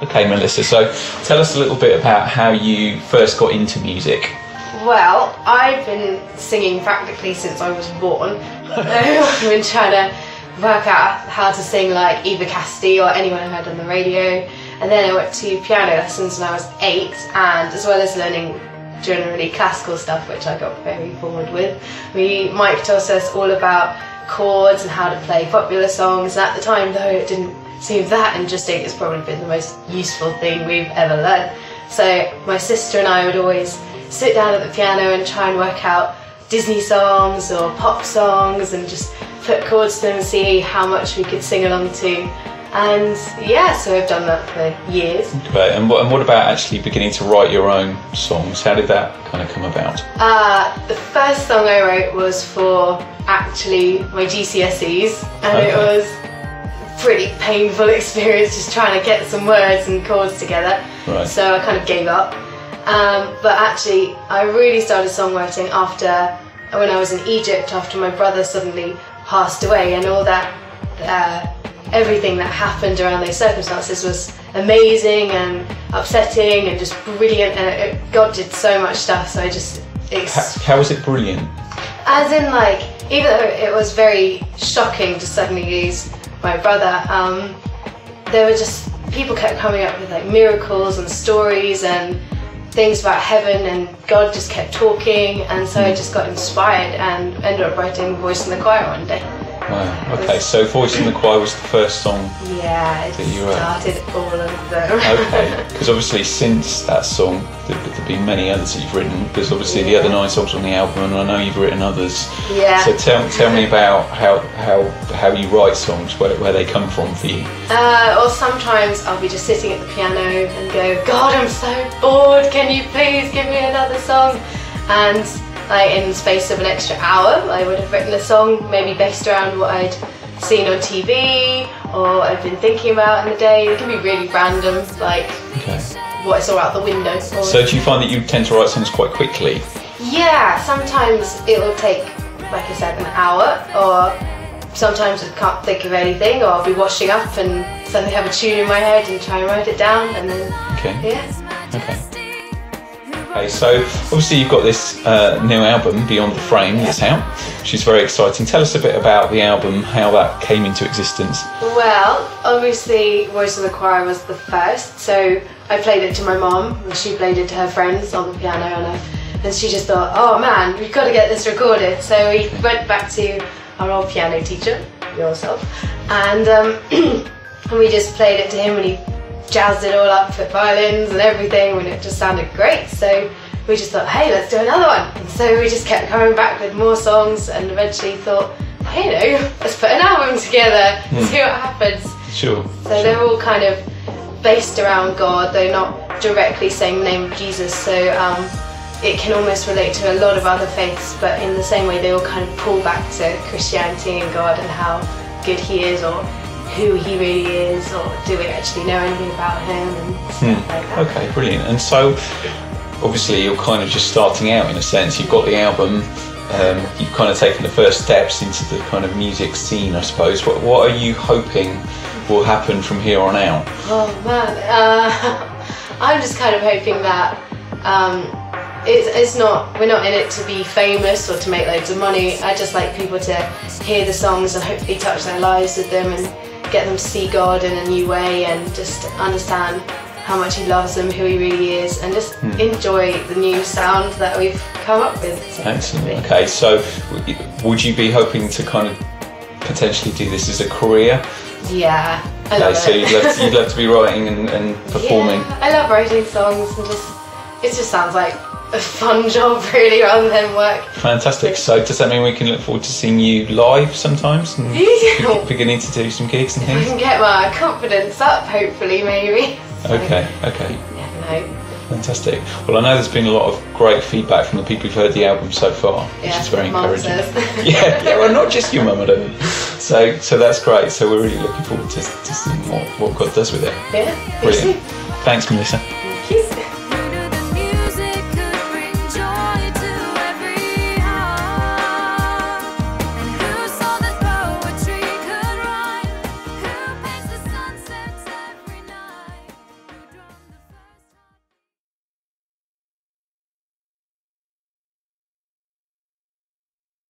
Okay, Melissa, so tell us a little bit about how you first got into music. Well, I've been singing practically since I was born. I've been trying to work out how to sing like Eva Cassidy or anyone I heard on the radio. And then I went to piano lessons when I was 8, and as well as learning generally classical stuff, which I got very bored with. Mike taught us all about chords and how to play popular songs. And at the time, though, it didn't seem that interesting. It's probably been the most useful thing we've ever learned. So my sister and I would always sit down at the piano and try and work out Disney songs or pop songs and just put chords to them and see how much we could sing along to. And yeah, so I've done that for years. Okay, and what about actually beginning to write your own songs? How did that kind of come about? The first song I wrote was for actually my GCSEs, and it was a pretty painful experience just trying to get some words and chords together. Right. So I kind of gave up. But actually, I really started songwriting when I was in Egypt, after my brother suddenly passed away, and all that. Everything that happened around those circumstances was amazing and upsetting and just brilliant, and God did so much stuff, so How was it brilliant? As in, like, even though it was very shocking to suddenly lose my brother, there were just, people kept coming up with like miracles and stories and things about heaven, and God just kept talking, and so I just got inspired and ended up writing Voice in the Choir one day. Wow, okay, so Voice in the Choir was the first song that you wrote? Started all of them. Okay, because obviously since that song, there've been many others that you've written. There's obviously the other 9 songs on the album, and I know you've written others. Yeah. So tell me about how you write songs, where they come from for you. Or sometimes I'll be just sitting at the piano and go, God, I'm so bored, can you please give me another song? And like in the space of an extra hour, I would have written a song maybe based around what I'd seen on TV or I've been thinking about in the day. It can be really random, like what I saw out the window. So do you find that you tend to write songs quite quickly? Yeah, sometimes it'll take, like I said, an hour, or sometimes I can't think of anything, or I'll be washing up and suddenly have a tune in my head and try and write it down, and then Okay, so obviously you've got this new album, Beyond the Frame, that's out, which is very exciting. Tell us a bit about the album, how that came into existence. Well, obviously Voice of the Choir was the first, so I played it to my mom, and she played it to her friends on the piano, and she just thought, oh man, we've got to get this recorded. So we went back to our old piano teacher, yourself, and we just played it to him, and he jazzed it all up for violins and everything, and it just sounded great. So we just thought, hey, let's do another one. And so we just kept coming back with more songs, and eventually thought, hey, let's put an album together and see what happens. Sure. So they're all kind of based around God. They're not directly saying the name of Jesus, so it can almost relate to a lot of other faiths, but in the same way they all kind of pull back to Christianity and God and how good He is, or who He really is, or do we actually know anything about Him and stuff like that. Okay, brilliant. And so obviously you're kind of just starting out in a sense. You've got the album, you've kind of taken the first steps into the kind of music scene, I suppose. What are you hoping will happen from here on out? Oh man, I'm just kind of hoping that we're not in it to be famous or to make loads of money. I just like people to hear the songs and hopefully touch their lives with them and get them to see God in a new way and just understand how much He loves them, who He really is, and just enjoy the new sound that we've come up with. Excellent. Okay, so would you be hoping to kind of potentially do this as a career? Yeah, I love it. So you'd love to be writing and performing? Yeah, I love writing songs, and it just sounds like a fun job really, rather than work. Fantastic. So does that mean we can look forward to seeing you live sometimes and beginning to do some gigs and things? I can get my confidence up, hopefully, maybe. Okay. Yeah, no. Fantastic. Well, I know there's been a lot of great feedback from the people who've heard the album so far, which is very encouraging. Yeah, well, not just your mum, I don't think. So that's great. So we're really looking forward to seeing what God does with it. Yeah, brilliant. Thanks, Melissa.